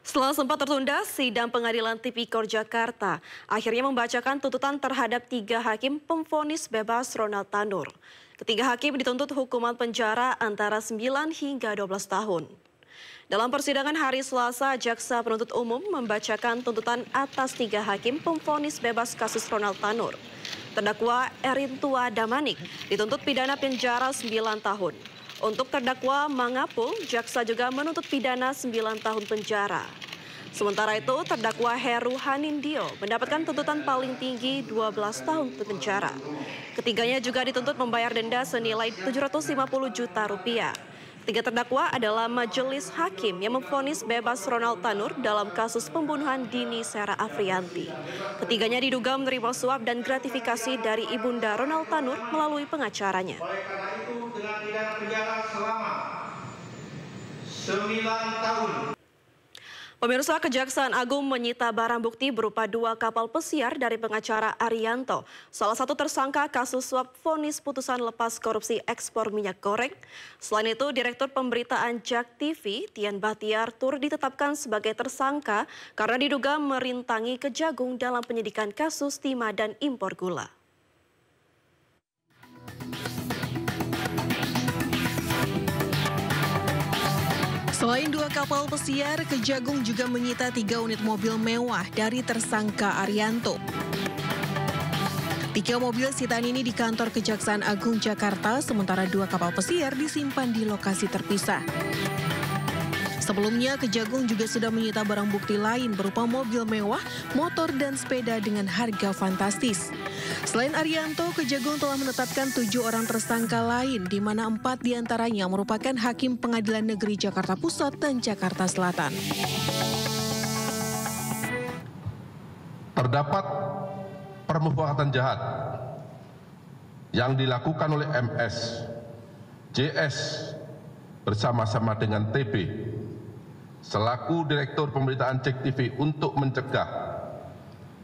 Setelah sempat tertunda, sidang pengadilan Tipikor Jakarta akhirnya membacakan tuntutan terhadap 3 hakim pemvonis bebas Ronald Tanur. Ketiga hakim dituntut hukuman penjara antara 9 hingga 12 tahun. Dalam persidangan hari Selasa, Jaksa Penuntut Umum membacakan tuntutan atas 3 hakim pemvonis bebas kasus Ronald Tanur. Terdakwa Erintua Damanik dituntut pidana penjara 9 tahun. Untuk terdakwa Mangapul, jaksa juga menuntut pidana 9 tahun penjara. Sementara itu, terdakwa Heru Hanindio mendapatkan tuntutan paling tinggi 12 tahun penjara. Ketiganya juga dituntut membayar denda senilai 750 juta rupiah. Tiga terdakwa adalah majelis hakim yang memvonis bebas Ronald Tanur dalam kasus pembunuhan Dini Sera Afrianti. Ketiganya diduga menerima suap dan gratifikasi dari ibunda Ronald Tanur melalui pengacaranya. Oleh karena itu, dengan pidana penjara selama 9 tahun. Pemirsa, Kejaksaan Agung menyita barang bukti berupa 2 kapal pesiar dari pengacara Arianto, salah satu tersangka kasus suap vonis putusan lepas korupsi ekspor minyak goreng. Selain itu, Direktur Pemberitaan JAK TV, Tian Bahtiar, turut ditetapkan sebagai tersangka karena diduga merintangi Kejagung dalam penyidikan kasus timah dan impor gula. Selain 2 kapal pesiar, Kejagung juga menyita 3 unit mobil mewah dari tersangka Arianto. 3 mobil sitaan ini di kantor Kejaksaan Agung Jakarta, sementara 2 kapal pesiar disimpan di lokasi terpisah. Sebelumnya, Kejagung juga sudah menyita barang bukti lain berupa mobil mewah, motor, dan sepeda dengan harga fantastis. Selain Arianto, Kejagung telah menetapkan 7 orang tersangka lain, di mana 4 diantaranya merupakan hakim Pengadilan Negeri Jakarta Pusat dan Jakarta Selatan. Terdapat permufakatan jahat yang dilakukan oleh MS, JS bersama-sama dengan TB selaku Direktur Pemberitaan JAK TV untuk mencegah,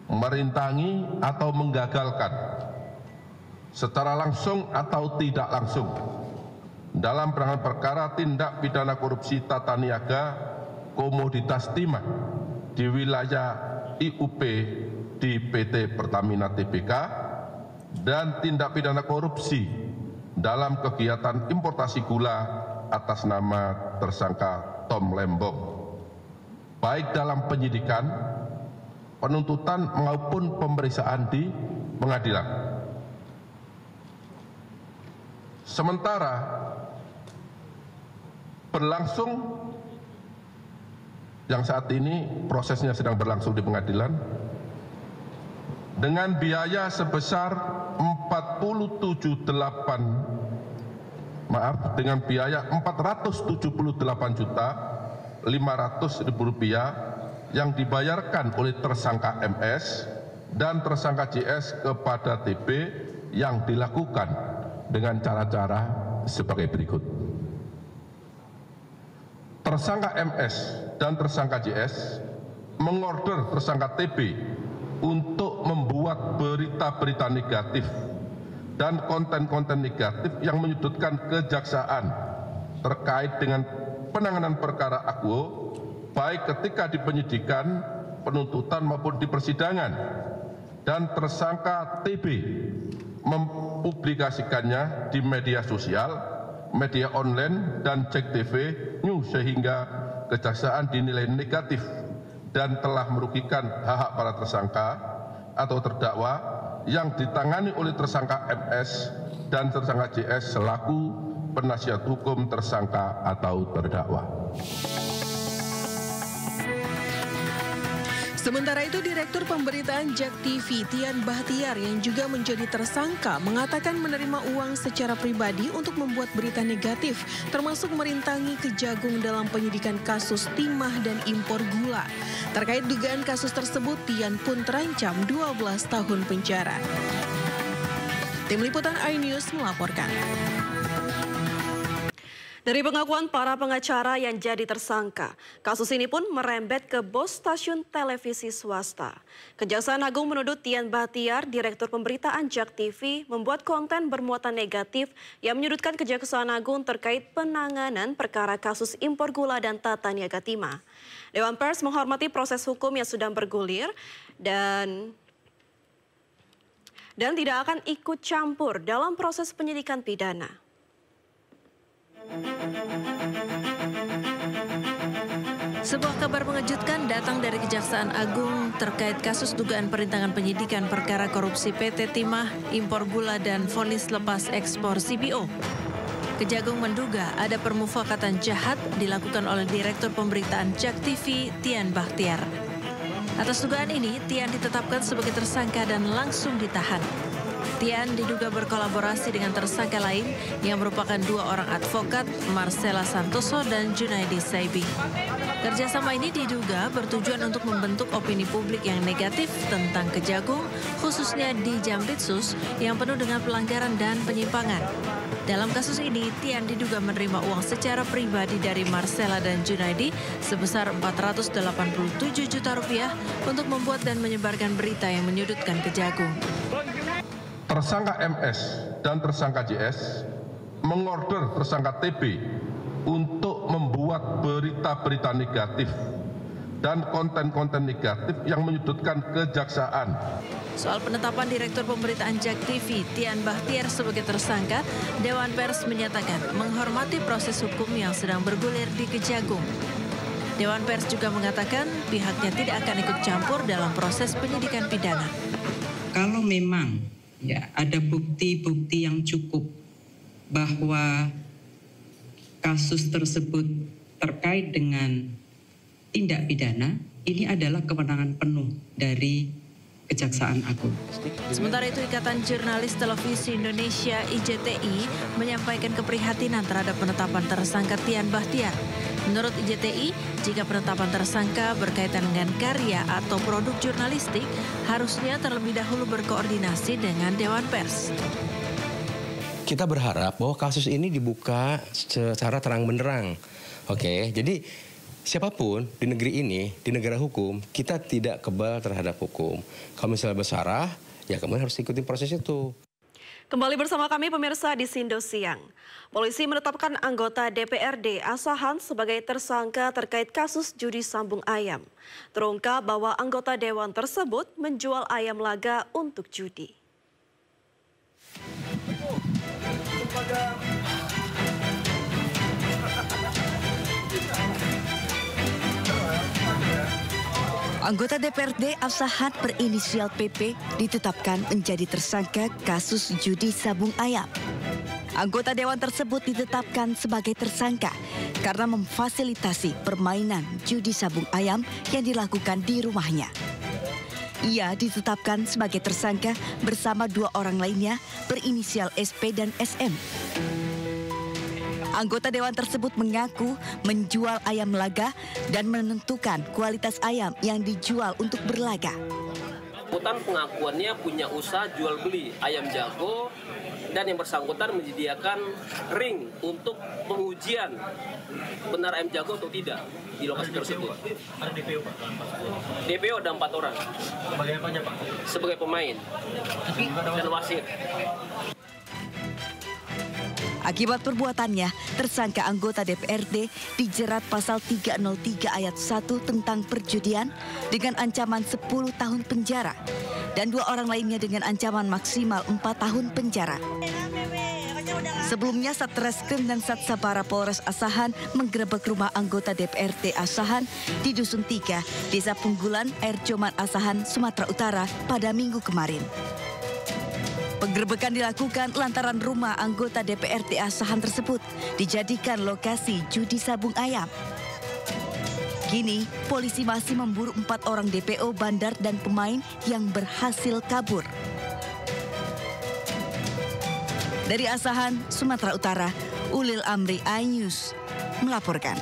merintangi atau menggagalkan secara langsung atau tidak langsung dalam penanganan perkara tindak pidana korupsi tata niaga komoditas timah di wilayah IUP di PT Pertamina Tbk dan tindak pidana korupsi dalam kegiatan importasi gula atas nama tersangka Tom Lembong, baik dalam penyidikan, penuntutan maupun pemeriksaan di pengadilan. Sementara berlangsung yang saat ini prosesnya sedang berlangsung di pengadilan dengan biaya sebesar dengan biaya Rp478.500.000 yang dibayarkan oleh tersangka MS dan tersangka JS kepada TB yang dilakukan dengan cara-cara sebagai berikut. Tersangka MS dan tersangka JS mengorder tersangka TB untuk membuat berita-berita negatif dan konten-konten negatif yang menyudutkan kejaksaan terkait dengan penanganan perkara akuo, baik ketika di penyidikan, penuntutan maupun di persidangan, dan tersangka TB mempublikasikannya di media sosial, media online, dan JAK TV News sehingga kejaksaan dinilai negatif dan telah merugikan hak-hak para tersangka atau terdakwa yang ditangani oleh tersangka MS dan tersangka JS selaku penasihat hukum tersangka atau terdakwa. Sementara itu, Direktur Pemberitaan JAK TV, Tian Bahtiar, yang juga menjadi tersangka, mengatakan menerima uang secara pribadi untuk membuat berita negatif, termasuk merintangi Kejagung dalam penyidikan kasus timah dan impor gula. Terkait dugaan kasus tersebut, Tian pun terancam 12 tahun penjara. Tim Liputan iNews melaporkan. Dari pengakuan para pengacara yang jadi tersangka, kasus ini pun merembet ke bos stasiun televisi swasta. Kejaksaan Agung menuduh Tian Bahtiar, Direktur Pemberitaan JAK TV, membuat konten bermuatan negatif yang menyudutkan Kejaksaan Agung terkait penanganan perkara kasus impor gula dan tata niaga timah. Dewan Pers menghormati proses hukum yang sedang bergulir dan tidak akan ikut campur dalam proses penyidikan pidana. Sebuah kabar mengejutkan datang dari Kejaksaan Agung terkait kasus dugaan perintangan penyidikan perkara korupsi PT Timah, impor gula dan vonis lepas ekspor CPO. Kejagung menduga ada permufakatan jahat dilakukan oleh Direktur Pemberitaan JAK TV, Tian Bahtiar. Atas dugaan ini, Tian ditetapkan sebagai tersangka dan langsung ditahan. Tian diduga berkolaborasi dengan tersangka lain yang merupakan dua orang advokat, Marcella Santoso dan Junaidi Saibi. Kerjasama ini diduga bertujuan untuk membentuk opini publik yang negatif tentang Kejagung, khususnya di Jampitsus yang penuh dengan pelanggaran dan penyimpangan. Dalam kasus ini, Tian diduga menerima uang secara pribadi dari Marcella dan Junaidi sebesar Rp487 juta untuk membuat dan menyebarkan berita yang menyudutkan Kejagung. Tersangka MS dan tersangka JS mengorder tersangka TB untuk membuat berita-berita negatif dan konten-konten negatif yang menyudutkan kejaksaan. Soal penetapan Direktur Pemberitaan JAK TV, Tian Bahtiar sebagai tersangka, Dewan Pers menyatakan menghormati proses hukum yang sedang bergulir di Kejagung. Dewan Pers juga mengatakan pihaknya tidak akan ikut campur dalam proses penyidikan pidana. Kalau memang ada bukti-bukti yang cukup bahwa kasus tersebut terkait dengan tindak pidana, ini adalah kewenangan penuh dari Kejaksaan Agung. Sementara itu, Ikatan Jurnalis Televisi Indonesia IJTI menyampaikan keprihatinan terhadap penetapan tersangka Tian Bahtiar. Menurut IJTI, jika penetapan tersangka berkaitan dengan karya atau produk jurnalistik, harusnya terlebih dahulu berkoordinasi dengan Dewan Pers. Kita berharap bahwa kasus ini dibuka secara terang benderang. Oke, jadi siapapun di negeri ini, di negara hukum, kita tidak kebal terhadap hukum. Kalau misalnya bersalah, ya kemudian harus ikuti proses itu. Kembali bersama kami pemirsa di Sindo Siang. Polisi menetapkan anggota DPRD Asahan sebagai tersangka terkait kasus judi sambung ayam. Terungkap bahwa anggota dewan tersebut menjual ayam laga untuk judi. Anggota DPRD Asahan berinisial PP ditetapkan menjadi tersangka kasus judi sabung ayam. Anggota dewan tersebut ditetapkan sebagai tersangka karena memfasilitasi permainan judi sabung ayam yang dilakukan di rumahnya. Ia ditetapkan sebagai tersangka bersama dua orang lainnya berinisial SP dan SM. Anggota dewan tersebut mengaku menjual ayam laga dan menentukan kualitas ayam yang dijual untuk berlaga. Bersangkutan pengakuannya punya usaha jual beli ayam jago dan yang bersangkutan menyediakan ring untuk pengujian benar ayam jago atau tidak di lokasi tersebut. Ada DPO Pak? DPO ada 4 orang. Sebagai apanya Pak? Sebagai pemain dan wasit. Akibat perbuatannya, tersangka anggota DPRD dijerat pasal 303 ayat 1 tentang perjudian dengan ancaman 10 tahun penjara dan dua orang lainnya dengan ancaman maksimal 4 tahun penjara. Sebelumnya, Satreskrim dan Satsabara Polres Asahan menggerebek rumah anggota DPRD Asahan di Dusun 3, Desa Punggulan, Air Joman Asahan, Sumatera Utara pada Minggu kemarin. Penggerebekan dilakukan lantaran rumah anggota DPRD Asahan tersebut dijadikan lokasi judi sabung ayam. Kini, polisi masih memburu 4 orang DPO, bandar, dan pemain yang berhasil kabur. Dari Asahan, Sumatera Utara, Ulil Amri, iNews melaporkan.